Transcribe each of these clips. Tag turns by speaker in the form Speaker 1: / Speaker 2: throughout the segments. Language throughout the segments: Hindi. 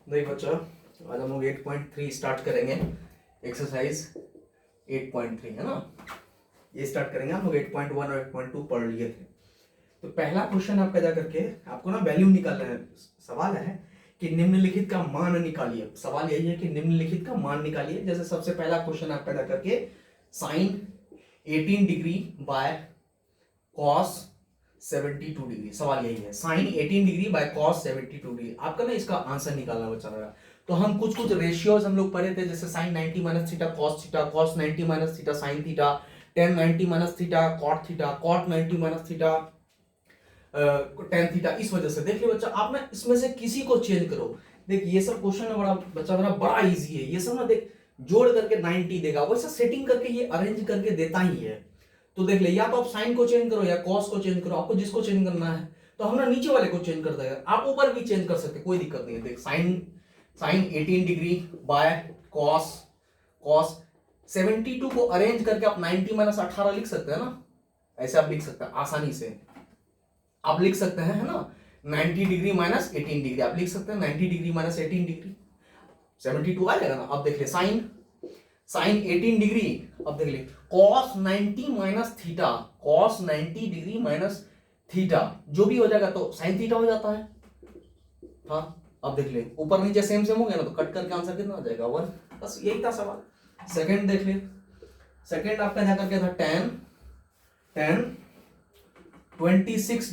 Speaker 1: नहीं बच्चा, आज हम लोग 8.3 स्टार्ट करेंगे। एक्सरसाइज 8.3 है ना, ये स्टार्ट करेंगे। हम लोग 8.1 और 8.2 पढ़ लिए थे। तो पहला क्वेश्चन आपका जा करके आपको ना वैल्यू निकालना है। सवाल है कि निम्नलिखित का मान निकालिए। सवाल यही है कि निम्नलिखित का मान निकालिए। जैसे सबसे पहला क्वेश्चन आपका जा करके sine 18 degree by cos 72 degree. सवाल यही है, sine 18 degree by cos 72 degree. आपका ना इसका आंसर निकालना बचा रहा। तो हम कुछ रेशियोज हम लोग पढ़े थे, जैसे sine 90 minus theta cos theta, cos 90 minus theta sine theta, tan 90 minus theta cot theta, cot 90 minus theta tan theta. इस वजह से देखिए बच्चा, आप ना इसमें से किसी को चेंज करो। देख ये सब क्वेश्चन है बड़ा बच्चा, बड़ा इजी है ये सब ना। देख जोड़ करके 90 देगा, वैसा सेटिंग करके ये अरेंज करके देता ही है। तो देख ले, या तो आप साइन को चेंज करो या कॉस को चेंज करो, आपको जिसको चेंज करना है। तो हम ना नीचे वाले को चेंज कर देगा, आप ऊपर भी चेंज कर सकते, कोई दिक्कत नहीं है। देख साइन 18 डिग्री बाय कॉस 72 को अरेंज करके आप 90 माइनस 18 लिख सकते हैं ना। ऐसे आप लिख सकते हैं आसानी से, आप लिख सकते हैं है ना। 90 डिग्री माइनस 18 डिग्री आप लिख सकते हैं। 90 डिग्री माइनस 18 डिग्री 72 आ जाएगा ना। अब देख ले साइन 18 डिग्री, अब देख ले cos 90 minus theta, cos 90 degree minus theta जो भी हो जाएगा तो साइन थीटा हो जाता है। हाँ अब देख ले ऊपर नीचे सेम सेम हो गया ना, तो कट करके आंसर कितना आ जाएगा 1। बस यही था सवाल। सेकंड देख ले, सेकंड आपका जाकर के था tan 26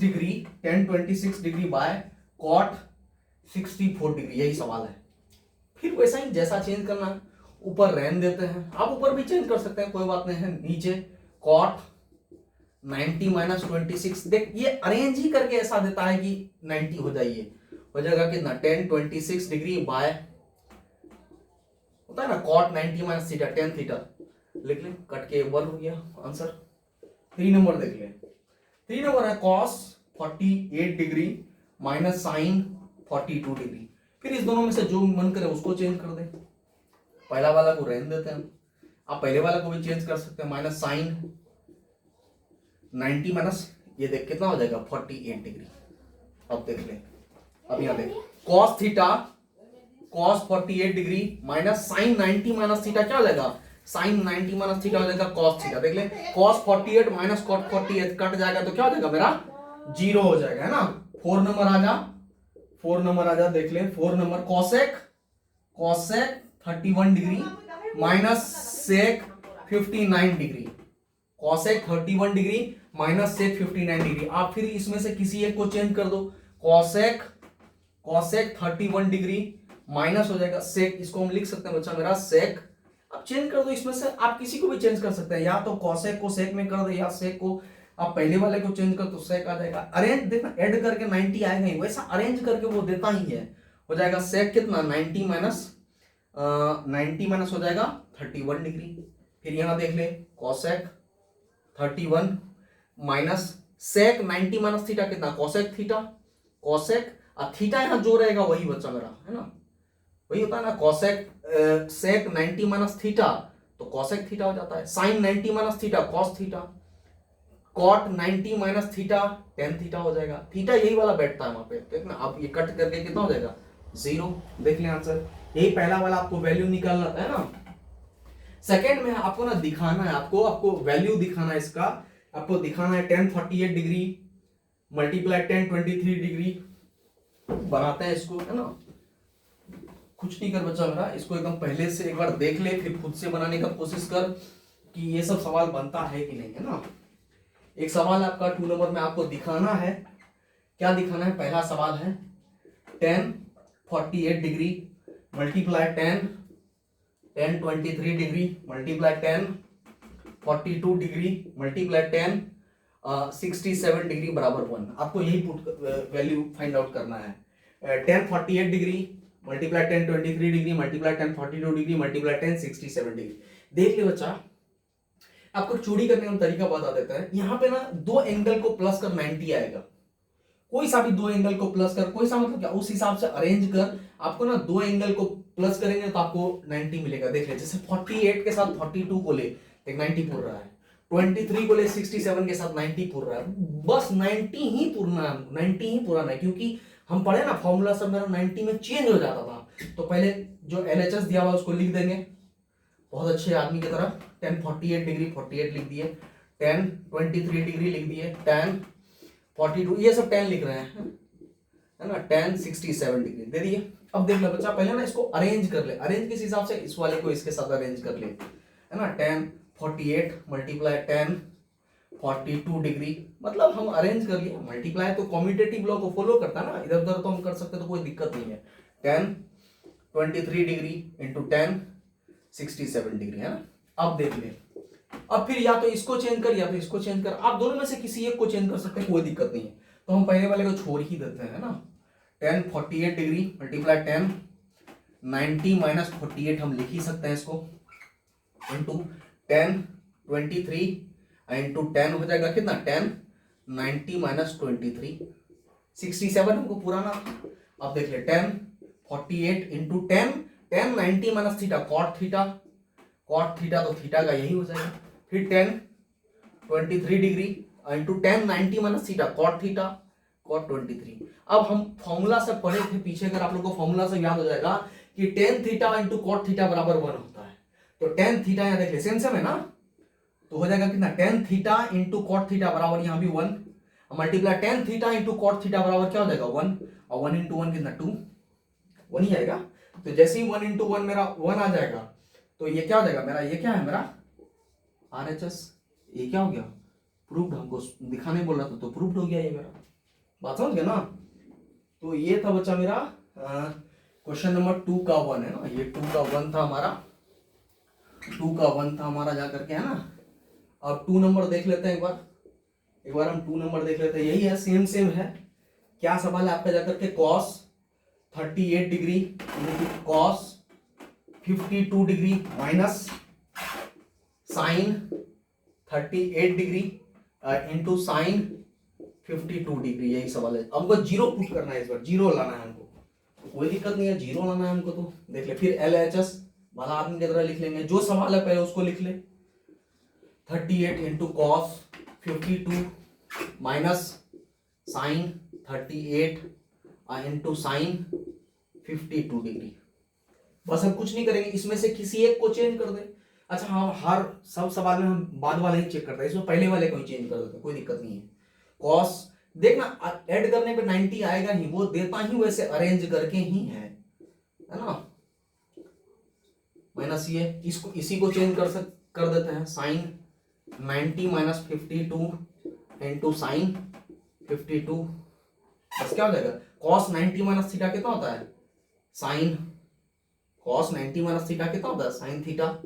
Speaker 1: degree by cot 64 degree. यही सवाल है। फिर वैसा ही जैसा चेंज करना है, ऊपर रहने देते हैं। आप ऊपर भी चेंज कर सकते हैं, कोई बात नहीं है। नीचे कॉट 90 माइनस 26। देख ये अरेंज ही करके ऐसा देता है कि 90 हो जाइए, हो जाएगा कितना tan 26 डिग्री बाय होता है ना cot 90 minus theta tan theta. लिख ले, कट के 1 हो गया आंसर। 3 नंबर देख ले, 3 नंबर है cos 48 degree minus sine 42 degree. फिर इस दोनों में से जो मन करे उसको चेंज कर दे। पहला वाला को रहने देते हैं, आप पहले वाला को भी चेंज कर सकते हैं। माइनस साइन 90 माइनस ये देख कितना हो जाएगा 48 डिग्री। अब देख ले, अब यहां देख cos theta cos 48 degree minus sine 90 minus theta क्या हो जाएगा, साइन 90 माइनस थीटा हो जाएगा कॉस थीटा। देख ले कॉस 48 माइनस कॉट 48 कट जाएगा तो क्या हो जाएगा मेरा 0 हो जाएगा है ना। 4 नंबर आ जा, 4 नंबर आ जा। देख ले 4 number cosec 31 degree minus sec 59 degree, cosec 31 degree minus sec 59 degree. आप फिर इसमें से किसी एक को चेंज कर दो। कॉसेक 31 डिग्री माइनस हो जाएगा सेक, इसको हम लिख सकते हैं बच्चा मेरा सेक। अब चेंज कर दो इसमें से, आप किसी को भी चेंज कर सकते हैं, या तो कॉसेक को सेक में कर दो या सेक को आप पहले वाले को चेंज कर तो सेक आ जाएगा। अरेंज देखना, ऐड करके 90 आएगा ही, वैसा अरेंज करके वो देता ही है। हो जाएगा सेक कितना 90 माइनस हो जाएगा 31 डिग्री। फिर यहां देख ले cosec 31 minus sec 90 minus theta कितना कॉसेक थीटा, कॉसेक थीटा यहां जो रहेगा वही बच्चा मेरा है ना, वही होता है ना। कॉसेक सेक 90 माइनस थीटा तो कॉसेक थीटा हो जाता है। Sine 90 minus theta cos theta, cot 90 minus theta tan theta हो जाएगा। थीटा यही वाला बैठता है वहां पे, देखना। अब ये कट करके कितना हो जाएगा 0। देख ले आंसर, यही पहला वाला आपको वैल्यू निकालना है ना। सेकेंड में आपको ना दिखाना है, आपको वैल्यू दिखाना है इसका। आपको दिखाना है tan 48 degree multiply tan 23 degree. बनाते हैं इसको है ना। कुछ नहीं कर बच्चा मेरा, इसको एकदम पहले से एक बार देख ले, फिर खुद से बनाने का कोशिश कर कि ये सब सवाल बनता है कि नहीं है ना। एक सवाल आपका 2 नंबर में आपको दिखाना है। क्या दिखाना है, पहला सवाल है tan 48 degree multiply tan 23 degree multiply tan 42 degree multiply tan 67 degree बराबर 1। आपको यही पुट वैल्यू फाइंड आउट करना है। tan 48 degree multiply tan 23 degree multiply tan 42 degree multiply tan 67 degree. देख ले बच्चा, आपको चोरी करने का तरीका बता देता है। यहाँ पे ना दो एंगल को प्लस कर 90 आएगा। कोई सा भी दो एंगल को प्लस कर, कोई सा मतलब क्या, उस हिसाब से अरेंज कर। आपको ना दो एंगल को प्लस करेंगे तो आपको 90 मिलेगा। देख ले, जैसे 48 के साथ 42 को ले, देख 90 पूर रहा है। 23 को ले 67 के साथ 90 पूर रहा है। बस 90 ही पूरना है, 90 ही पुराना है, क्योंकि हम पढ़े ना फॉर्मूला सब मेरा 90 में चेंज हो जाता था। तो पहले जो LHS दिया हुआ उसको लिख देंगे बहुत अच्छे आदमी की तरह, tan 48 डिग्री 48 लिख दिए, tan 23 डिग्री लिख दिए, tan 42 ये सब tan लिख रहे हैं है ना, tan 67 डिग्री दे दिए। अब देख ले बच्चा, पहले ना इसको अरेंज कर ले, अरेंज किस हिसाब से, इस वाले को इसके साथ अरेंज कर ले है ना, tan 48 मल्टीप्लाई tan 42 डिग्री, मतलब हम अरेंज कर लिया। मल्टीप्लाई तो कॉम्यूटेटिव लॉ को फॉलो करता है ना, इधर उधर तो हम कर सकते तो कोई दिक्कत नहीं है। tan 23 degree into tan 67 degree है ना। अब देख ले, अब फिर या तो इसको चेंज कर या तो इसको चेंज कर, आप दोनों में से किसी एक को चेंज कर सकते हैं, कोई दिक्कत नहीं है। तो हम पहले वाले को छोड़ ही देते हैं ना, tan 48 degree multiply tan 90 minus 48 हम लिख ही सकते हैं इसको, इंटू tan 23 इंटू tan हो जाएगा कितना, tan 90 माइनस 23 67 हमको पुराना। अब देख ले tan 48 into tan 90 minus theta cot theta, cot theta तो थीटा का यही हो जाएगा, फिर tan 23 degree into tan 90 minus theta cot theta cot 23। अब हम फॉर्मूला से पढ़े थे पीछे, अगर आप लोग को फॉर्मूला से याद हो जाएगा कि tan theta into cot theta बराबर 1 होता है। तो tan थीटा यहाँ देख ले सेम है ना, तो हो जाएगा कितना, tan theta into cot theta बराबर यहाँ भी 1, multiply tan theta into cot theta बराबर क्या हो जाएगा 1, और 1 इंटू 1 कितना 2, 1 ही आएगा। तो जैसे ही 1 इंटू 1 मेरा 1 आ जाएगा, तो ये क्या हो जाएगा मेरा, ये क्या है मेरा RHS, ये क्या हो गया प्रूव्ड, हमको दिखाने बोल रहा था तो प्रूव्ड हो गया ये मेरा, बात समझ गया ना। तो ये था बच्चा मेरा क्वेश्चन नंबर 2 का 1 है ना, ये 2 का 1 था हमारा, 2 का 1 था हमारा जा करके है ना। अब 2 नंबर देख लेते हैं एक बार हम 2 नंबर देख लेते हैं, यही है सेम है। क्या सवाल है आपका जाकर के, cos 38 degree cos 52 degree minus sin 38 degree into sin 52 degree, यही सवाल है। हमको जीरो पुट करना है, इस बार जीरो लाना है हमको, कोई दिक्कत नहीं है, जीरो लाना है हमको। तो देख ले, फिर LHS भला आदमी की तरह लिख लेंगे, जो सवाल है पहले उसको लिख ले, 38 into cos 52 minus sine 38 into sine 52 degree. बस हम कुछ नहीं करेंगे, इसमें से किसी एक को चेंज कर दे। अच्छा हाँ, हर सब सवाल में हम बाद वाले ही चेक करते हैं, इसमें पहले वाले को ही चेंज कर देते हैं, कोई दिक्कत नहीं है। कॉस देखना ऐड करने पे 90 आएगा ही, वो देता ही वैसे अरेंज करके ही है ना। माइनस ये इसको इसी को चेंज कर देते हैं, साइन 90 माइनस 52 इंटू साइन 52, बस क्या हो जाएगा, कॉस 90 माइनस थीटा कितना होता है, साइन कॉस 90 माइनस थीटा कितना होता है, साइन थीटा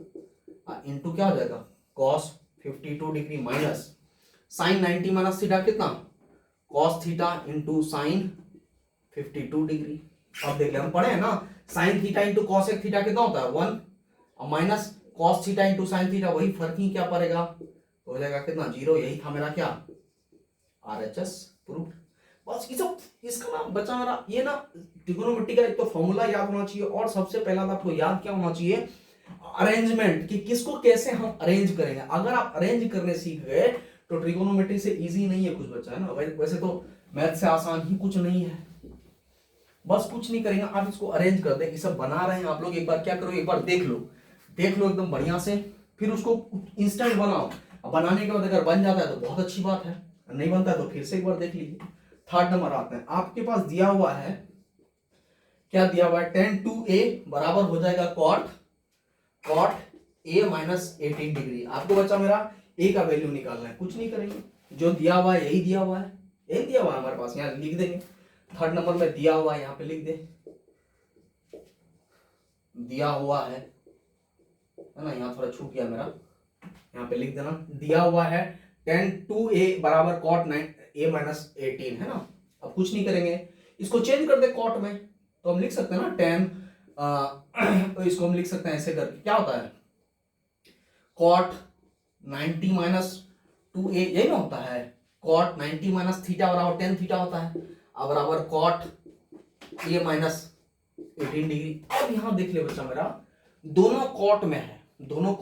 Speaker 1: इंटू क्या हो जाएगा, cos 52 degree minus sine 90 minus theta कितना, cos theta into sine 52 degree. अब देख ले, हम पढ़े हैं ना, साइन थीटा इंटू कॉस एक थीटा कितना होता है 1, और minus cos theta into sine theta, वही फर्क ही क्या पड़ेगा, तो हो जाएगा कितना 0। यही था मेरा क्या RHS प्रूफ। बस ये सब इसका ना बच्चा मेरा ये ना ट्रिगोनोमेट्री का एक तो फॉर्मूला याद होना चाहिए, और सबसे पहला तो आपको याद क्या होना चाहिए, अरेंजमेंट, कि किसको कैसे हम अरेंज करेंगे। अगर आप अरेंज करने सीख गए तो ट्रिगोनोमेट्री से इजी नहीं है कुछ बच्चा, है ना। वैसे तो मैथ से आसान ही कुछ नहीं है। बस कुछ नहीं करेंगे, आप इसको अरेंज कर दे, ये सब बना रहे हैं आप लोग, एक बार क्या करो, एक बार देख लो एकदम बढ़िया से, फिर उसको इंस्टेंट बनाओ। बनाने के बाद अगर बन जाता है तो बहुत अच्छी बात है, नहीं बनता है तो फिर से एक बार देख लीजिए। थर्ड नंबर आते हैं, आपके पास दिया हुआ है, क्या दिया हुआ है, tan 2a बराबर हो जाएगा cot a माइनस 18 डिग्री। आपको बच्चा मेरा a का वैल्यू निकालना है, कुछ नहीं करेंगे, जो दिया हुआ है यही दिया हुआ है, यही दिया हुआ है हमारे पास, यहाँ लिख देंगे। थर्ड नंबर में दिया हुआ है, यहाँ पे लिख दे, दिया हुआ है ना, यहाँ थोड़ा छूट गया मेरा, यहाँ पे लिख देना, दिया हुआ है tan 2a बराबर cot a माइनस 18 है ना। अब कुछ नहीं करेंगे, इसको चेंज कर दे cot में, तो हम लिख सकते हैं ना tan, तो इसको हम लिख सकते हैं ऐसे करके, क्या होता है cot 90 माइनस 2a, यही ना होता है, cot 90 माइनस थीटा बराबर tan थीटा होता है, अब बराबर cot a माइनस 18 डिग्री। अब यहां देख ले बच्चा मेरा, दोनों cot में है, दोनों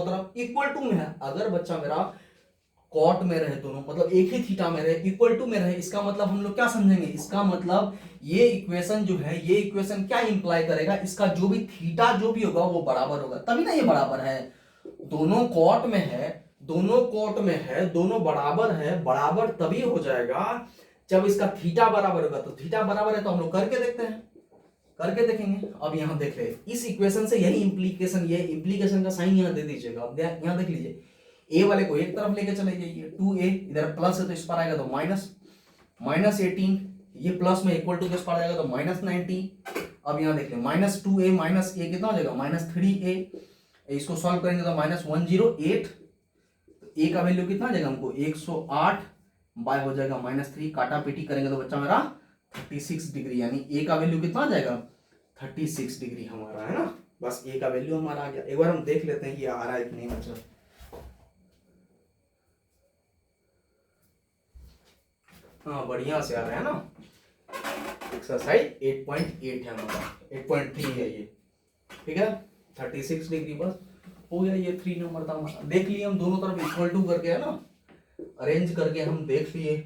Speaker 1: तरफ इक्वल टू में है। अगर बच्चा मेरा कॉट में रहे दोनों, मतलब एक ही थीटा में रहे, इक्वल टू में रहे, इसका मतलब हम लोग क्या समझेंगे, इसका मतलब ये इक्वेशन जो है, ये इक्वेशन क्या इंप्लाई करेगा, इसका जो भी थीटा जो भी होगा वो बराबर होगा, तभी ना ये बराबर है। दोनों कॉट में है, दोनों कॉट में है, दोनों बराबर है, बराबर तभी हो जाएगा जब इसका थीटा बराबर होगा। तो थीटा बराबर है तो हम लोग करके देखते हैं, करके देखेंगे। अब यहां देख रहे इस इक्वेशन से यही इंप्लीकेशन, ये इंप्लीकेशन का साइन यहां दे दीजिएगा। अब यहां देख लीजिए, ए वाले को एक तरफ लेके चले जाइए, 2a इधर प्लस है तो इस पर आएगा तो माइनस 18, ये प्लस में इक्वल टू के इस पर आएगा तो -90। अब यहां देख ले -2a माइनस ए कितना हो जाएगा -3a, इसको सॉल्व करेंगे तो -108, तो a का वैल्यू कितना आ जाएगा हमको 108 बाय हो जाएगा -3, काटा पीटी करेंगे तो बच्चा मेरा 36 डिग्री, यानी a का वैल्यू कितना आ जाएगा 36 डिग्री हमारा, है ना। बस a का वैल्यू हमारा आ गया। एक बार हम देख लेते हैं कि आ रहा है कि नहीं बच्चा। हाँ बढ़िया से आ रहा है ना। एक्सरसाइज 8.8 है हमारा, 8.3 है ये, ठीक है। 36 डिग्री बस हो गया, ये 3 नंबर था हमारा। देख लिए हम दोनों तरफ इक्वल टू करके, है ना, अरेंज करके हम देख लिए।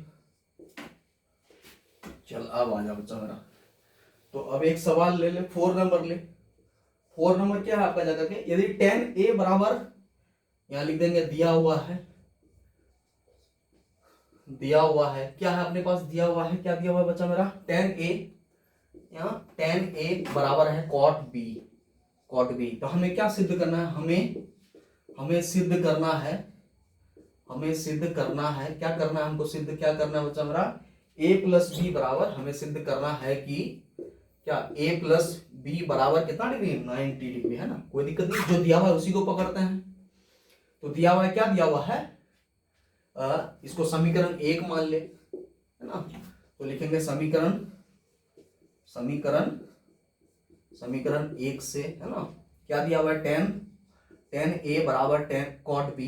Speaker 1: चल अब आ जा बच्चा मेरा। तो अब एक सवाल ले ले, 4 नंबर ले। 4 नंबर क्या है आपका जाकर के, यदि 10a बराबर, यहां लिख देंगे दिया हुआ है, दिया हुआ है, क्या है अपने पास दिया हुआ है, क्या दिया हुआ है बच्चा मेरा 10a, यहाँ 10a बराबर है cot b, cot b। तो हमें क्या सिद्ध करना है, हमें सिद्ध करना है, हमें सिद्ध करना है, क्या करना है हमको सिद्ध, क्या करना है बच्चा मेरा, a प्लस बी बराबर, हमें सिद्ध करना है कि क्या a प्लस बी बराबर कितना डिग्री, 90 डिग्री, है ना। कोई दिक्कत नहीं, जो दिया हुआ है उसी को पकड़ते हैं। तो दिया हुआ है, क्या दिया हुआ है, इसको समीकरण 1 मान ले, है ना। तो लिखेंगे समीकरण 1 से, है ना, क्या दिया हुआ है 10a बराबर 10 cot b,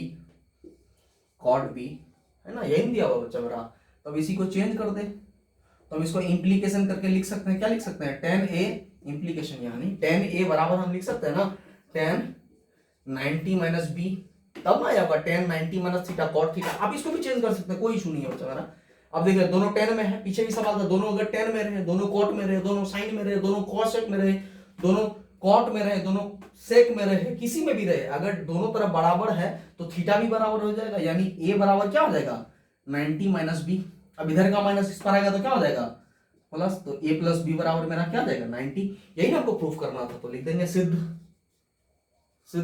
Speaker 1: है ना, यही दिया हुआ बच्चा मेरा। तो अब इसी को चेंज कर दे, तो हम इसको इंप्लीकेशन करके लिख सकते हैं, क्या लिख सकते हैं 10a इंप्लीकेशन, यानी 10a बराबर हम लिख सकते हैं ना 10 90 माइनस b, तब ना आएगा 10 90 माइनस थीटा कॉट थीटा। आप इसको भी चेंज कर सकते हैं, कोई इशू नहीं है बच्चा मेरा। अब देखिए दोनों 10 में है, पीछे भी सवाल था, दोनों अगर 10 में रहे, दोनों कॉट में रहे, दोनों साइन में रहे, दोनों कॉसेक में रहे, दोनों कॉट में रहे, दोनों सेक में रहे, किसी में भी रहे, अगर दोनों तरफ बराबर है तो थीटा भी बराबर हो जाएगा, यानी a बराबर क्या हो जाएगा 90 माइनस बी। अब इधर का माइनस इस पर आएगा तो क्या हो जाएगा प्लस, तो a प्लस बी बराबर मेरा क्या जाएगा 90। यही ना आपको प्रूफ करना था, तो लिख देंगे सिद्ध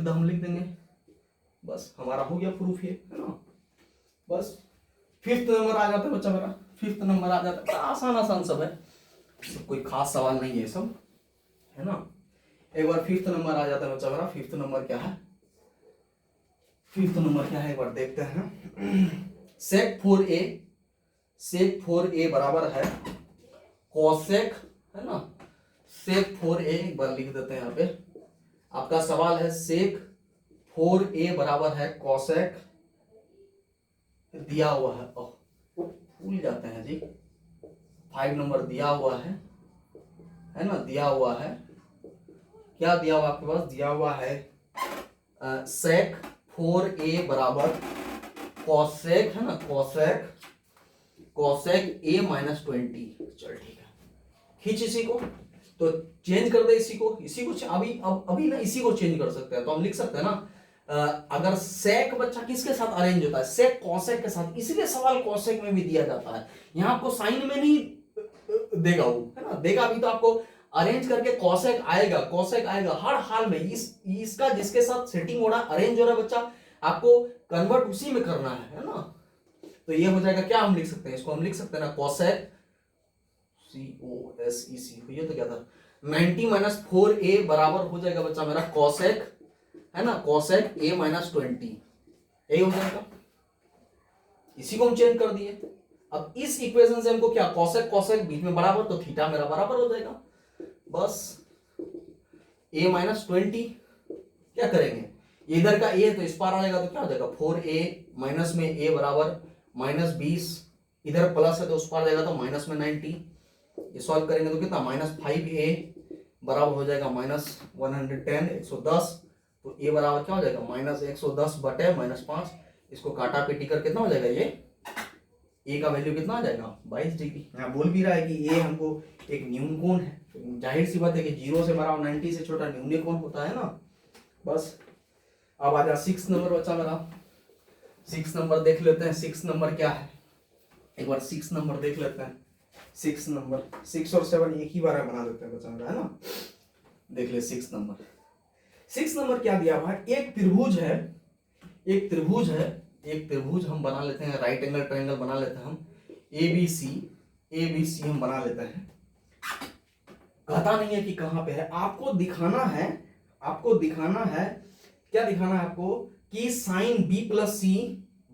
Speaker 1: हम लिख देंगे, बस हमारा हो गया प्रूफ ये, है ना। बस 5th नंबर आ जाता है बच्चा मेरा, 5th नंबर आ जाता है, आसान सब है, सब कोई खास सवाल नहीं है सब, है ना। एक बार 5th नंबर आ जाता है बच्चा मेरा। 5th नंबर क्या है, 5th नंबर क्या है एक बार देखते हैं। sec 4a बराबर है cosec, है ना, sec 4a, एक बार लिख देते हैं यहाँ पे। आपका सवाल है sec 4a बराबर है cosec, दिया हुआ है, भूल जाते हैं जी, 5 नंबर दिया हुआ है ना, दिया हुआ है, क्या दिया हुआ आपके पास, दिया हुआ है sec 4a बराबर cosec, है ना, cosec a माइनस 20। चल ठीक है, खींच इसी को, तो चेंज कर दे इसी को अभी ना इसी को चेंज कर सकते हैं। तो हम लिख सकते हैं ना, अगर सेक बच्चा किसके साथ अरेंज होता है, सेक कॉसेक के साथ, इसलिए सवाल कॉसेक में भी दिया जाता है। यहाँ आपको साइन में नहीं देगा वो, है ना, देगा भी तो आपको अरेंज करके कॉसेक आएगा हर हाल में। इसका जिसके साथ सेटिंग हो रहा है, अरेंज हो रहा है बच्चा, आपको कन्वर्ट उसी में करना है ना। तो ये हो जाएगा, क्या हम लिख सकते हैं इसको, हम लिख सकते हैं ना कॉसेक, COSEC हुई तो क्या था 90 माइनस 4a बराबर हो जाएगा बच्चा मेरा कॉसेक, है ना, कॉसेक a माइनस 20, यही हो जाएगा। इसी को हम चेंज कर दिए। अब इस इक्वेशन से हमको क्या, कॉसेक बीच में बराबर, तो थीटा मेरा बराबर हो जाएगा। बस a माइनस 20 क्या करेंगे, इधर का a है तो इस पार आएगा तो क्या हो जाएगा 4a माइनस में a बराबर -20, इधर प्लस है तो उस पार जाएगा तो माइनस में 90। ये सॉल्व करेंगे तो कितना -5a बराबर हो जाएगा -110, 110। तो a बराबर क्या हो जाएगा -110 बटे -5, इसको काटा पीटी कर कितना हो जाएगा, ये ए का वैल्यू कितना आ जाएगा 22 डिग्री। यहाँ बोल भी रहा है कि ए हमको एक न्यून कोण है, तो जाहिर सी बात है कि 0 से बड़ा और 90 से छोटा न्यून कोण होता है ना। बस अब आ जा 6 नंबर बचा मेरा। 6 नंबर देख लेते हैं, 6 नंबर क्या है, एक बार 6 नंबर देख लेते हैं। 6 नंबर, 6 और 7 एक ही बार में बना देते हैं बचा मेरा, है ना। देख ले 6 नंबर। 6 नंबर क्या दिया हुआ है, एक त्रिभुज है, एक त्रिभुज है, एक त्रिभुज हम बना लेते हैं, राइट एंगल ट्रायंगल बना लेते हैं हम, ABC, ABC हम बना लेते हैं। कहता नहीं है कि कहां पे है, आपको दिखाना है, आपको दिखाना है, क्या दिखाना है आपको, कि साइन B प्लस C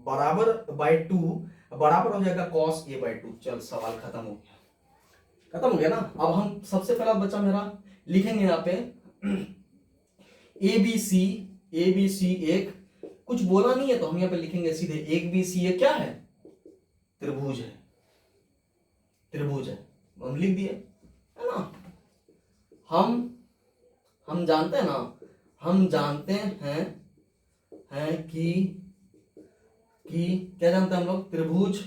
Speaker 1: बराबर बाय 2 बराबर हो जाएगा cos A बाय 2। चल सवाल खत्म हो गया, खत्म हो गया ना। अब हम सबसे पहला बच्चा मेरा लिखेंगे यहाँ पे ABC, ABC एक, कुछ बोला नहीं है तो हम यहाँ पे लिखेंगे सीधे एक BC ये क्या है, त्रिभुज है, त्रिभुज है, हम लिख दिए, है ना। हम जानते हैं ना, हम जानते हैं कि क्या जानते हैं हम लोग, त्रिभुज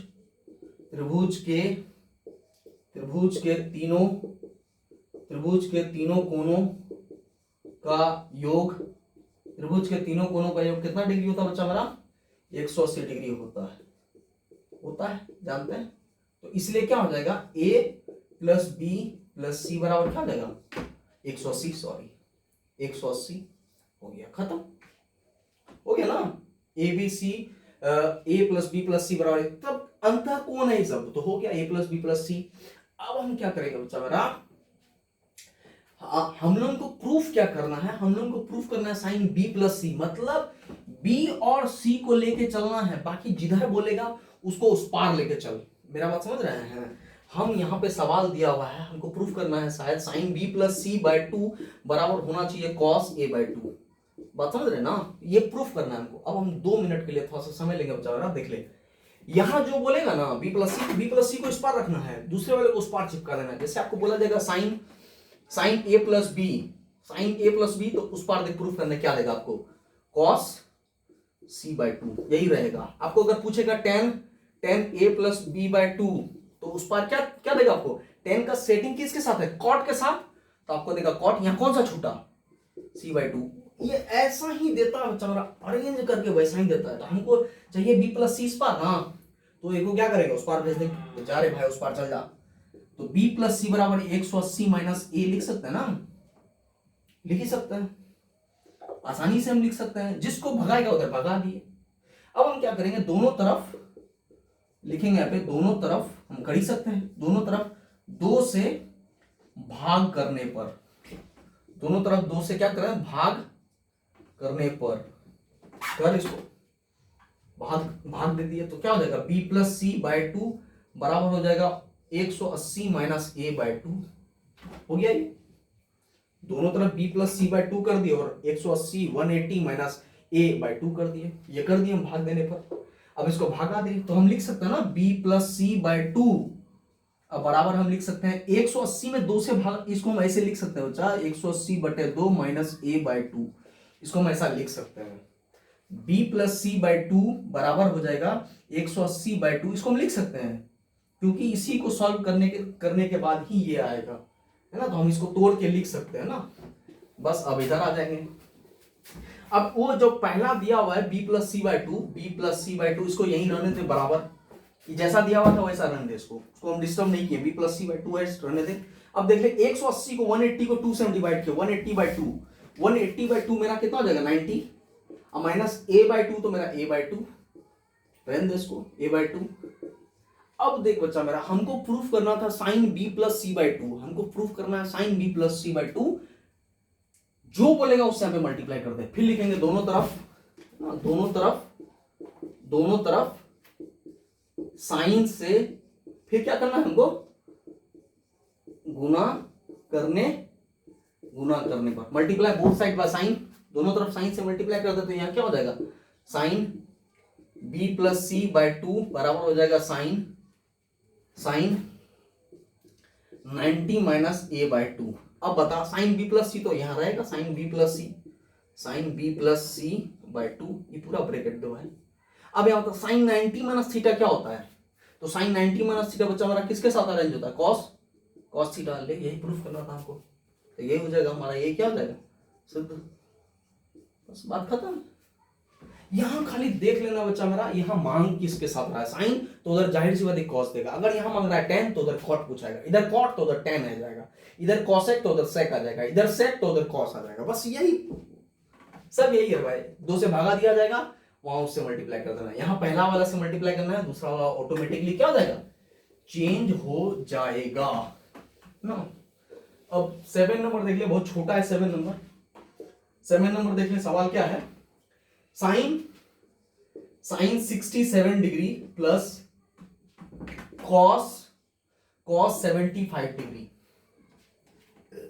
Speaker 1: के तीनों कोणों का योग, त्रिभुज के तीनों कोणों का योग कितना डिग्री होता है बच्चा मेरा, 180 डिग्री होता है, जानते हैं। तो इसलिए क्या हो जाएगा, A plus B plus C बराबर क्या हो जाएगा 180, सॉरी 180 हो गया, खत्म हो गया ना। ABC A plus B plus C बराबर, तब अंतः कोण है ये सब, तो हो गया A plus B plus C। अब हम क्या करेंगे बच्चा मेरा, हम लोगों को प्रूफ क्या करना है, हम लोगों को प्रूफ करना है साइन B प्लस C, मतलब B और C को लेके चलना है, बाकी जिधर बोलेगा उसको उस पार लेके चल। मेरा बात समझ रहे हैं। हम यहाँ पे सवाल दिया हुआ है, हमको प्रूफ करना है शायद sine B plus C by 2 बराबर होना चाहिए cos A बाय 2। बात समझ रहे ना, ये प्रूफ करना है हमको। अब हम 2 मिनट के लिए थोड़ा सा समय लेंगे बच्चा, देख ले। यहाँ जो बोलेगा ना B प्लस C को इस पार रखना है, दूसरे वाले को उस पार चिपका देना है। जैसे आपको बोला जाएगा साइन A प्लस B, तो उस पार देख प्रूफ करने क्या देगा आपको, cos C बाय 2, यही रहेगा। आपको अगर पूछेगा tan A plus B by 2, तो उस पार क्या देगा आपको, tan का सेटिंग किसके साथ है, cot के साथ, तो आपको देगा cot, यहाँ कौन सा छूटा, C बाय 2। ये ऐसा ही देता है बच्चा मेरा, अरेंज करके वैसा ही देता है। तो हमको चाहिए B प्लस C इस पार, हाँ, तो एक को क्या करेगा, उस पार भेज देंगे, जा रे भाई उस पार चल जा। तो B प्लस C बराबर 180 माइनस A लिख सकते हैं ना, लिख ही सकते हैं, आसानी से हम लिख सकते हैं, जिसको भगाएगा उधर भगा दिए। अब हम क्या करेंगे, दोनों तरफ लिखेंगे, यहाँ पे दोनों तरफ हम कर ही सकते हैं, दोनों तरफ 2 से भाग करने पर, दोनों तरफ 2 से क्या करें, भाग करने पर, कर इसको भाग दे दिए, तो क्या हो जाएगा B प्लस C बाय 2 बराबर हो जाएगा 180 माइनस A बाय 2। हो गया ये, दोनों तरफ B प्लस C बाय 2 कर दिए और 180 180 माइनस A बाय 2 कर दिए, ये कर दिए हम भाग देने पर। अब इसको भागा दे तो हम लिख सकते हैं ना B प्लस C बाय 2, अब बराबर हम लिख सकते हैं 180 में 2 से भाग, इसको हम ऐसे लिख सकते हैं बच्चा 180 बटे 2 माइनस A बाय 2, इसको हम ऐसा लिख सकते हैं। B प्लस C बाय 2 बराबर हो जाएगा 180 बाय 2, इसको हम लिख सकते हैं क्योंकि इसी को सॉल्व करने के बाद ही ये आएगा, है ना। तो हम इसको तोड़ के लिख सकते हैं ना। बस अब इधर आ जाएंगे। अब वो जो पहला दिया हुआ है B प्लस C बाय 2, इसको यही रहने दे बराबर, जैसा दिया हुआ था वैसा रहने दे, इसको हम डिस्टर्ब नहीं किए, B प्लस C बाय 2 है रहने दे। अब देख ले 180 को 180 को 2 से हम डिवाइड किया, 180 बाय 2, 180 बाय 2 मेरा कितना हो जाएगा 90, अब माइनस A बाय 2 तो मेरा A बाय 2 रहने दे, इसको A बाय 2। अब देख बच्चा मेरा, हमको प्रूफ करना था sine B plus C by 2, हमको प्रूफ करना है sine B plus C by 2, जो बोलेगा उससे हमें मल्टीप्लाई कर दे, फिर लिखेंगे दोनों तरफ साइन से, फिर क्या करना है हमको, गुना करने पर, multiply both side by sine, दोनों तरफ साइन से मल्टीप्लाई कर दे, तो यहां क्या हो जाएगा sine B plus C by 2 बराबर हो जाएगा साइन 90 माइनस A बाय 2। अब बता साइन B प्लस C तो यहां रहेगा, sine B plus C by 2, ये पूरा ब्रैकेट दो है। अब यहाँ होता साइन 90 माइनस थीटा क्या होता है, तो साइन 90 माइनस थीटा बच्चा हमारा किसके साथ अरेंज होता है, कॉस कॉस थीटा। ले यही प्रूफ करना था हमको, तो यही हो जाएगा हमारा, ये क्या हो जाएगा सिद्ध, बस बात खत्म। यहां खाली देख लेना बच्चा मेरा, यहां मांग किसके साथ रहा है साइन, तो उधर जाहिर सी बात है कॉस देगा। अगर यहां मांग रहा है टेन तो उधर कॉट पूछाएगा, इधर कॉट तो उधर टेन आ जाएगा, इधर कॉसेक तो उधर सेक आ जाएगा, इधर सेक तो उधर कॉस आ जाएगा, बस यही सब यही है भाई। दो से भागा दिया जाएगा, वहां उससे मल्टीप्लाई कर देना, यहाँ पहला वाला से मल्टीप्लाई करना है, दूसरा वाला ऑटोमेटिकली क्या हो जाएगा, चेंज हो जाएगा ना। अब 7 नंबर देख ले, बहुत छोटा है 7 नंबर। 7 नंबर देख ले, सवाल क्या है, sine 67 degree plus cos 75 degree,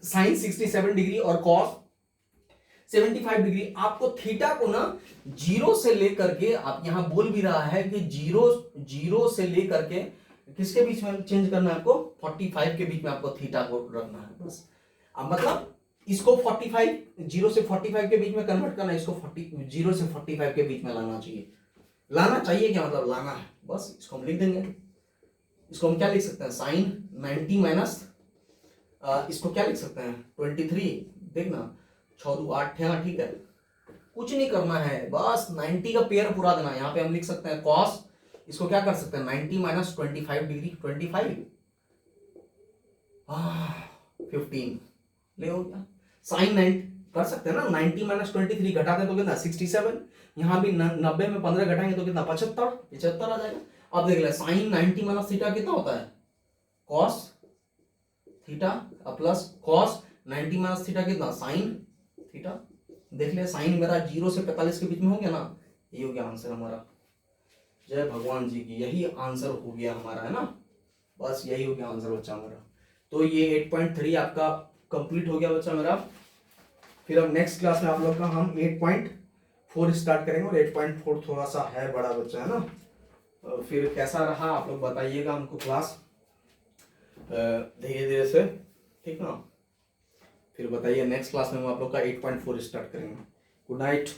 Speaker 1: sine 67 degree और कॉस 75 डिग्री। आपको थीटा को ना जीरो से लेकर के, आप यहां बोल भी रहा है कि जीरो से लेकर के किसके बीच में चेंज करना है आपको, 45 के बीच में आपको थीटा को रखना है बस। अब मतलब इसको 45, जीरो से 45 के बीच में कन्वर्ट करना है, इसको 0 से 45 के बीच में लाना चाहिए। लाना चाहिए क्या मतलब, लाना है, बस इसको हम लिख देंगे। इसको हम क्या लिख सकते हैं, साइन 90 माइनस, इसको क्या लिख सकते हैं 23, देखना 6 2 8, हाँ ठीक है, कुछ नहीं करना है, बस 90 का पेयर पूरा देना। यहाँ पे हम लिख सकते हैं कॉस, इसको क्या कर सकते हैं 90 माइनस 25 डिग्री, 25 15 ले हो गया। साइन 90 कर सकते हैं ना, 90 माइनस 23 घटाते तो कितना 67, यहाँ भी 90 में 15 घटाएंगे तो कितना 75 आ जाएगा। अब देख ले साइन 90 माइनस थीटा कितना होता है, cos theta plus cos 90 minus theta कितना, साइन थीटा। देख ले साइन मेरा 0 से 45 के बीच में हो गया ना, ये हो गया आंसर हमारा। जय भगवान जी की, यही आंसर हो गया हमारा, है ना, बस यही हो गया आंसर बच्चा हमारा। तो ये 8.3 आपका कंप्लीट हो गया बच्चा मेरा। फिर अब नेक्स्ट क्लास में आप लोग का हम 8.4 स्टार्ट करेंगे, और 8.4 थोड़ा सा है बड़ा बच्चा, है ना। फिर कैसा रहा आप लोग बताइएगा हमको क्लास, धीरे धीरे से, ठीक ना। फिर बताइए नेक्स्ट क्लास में हम आप लोग का 8.4 स्टार्ट करेंगे। Good night.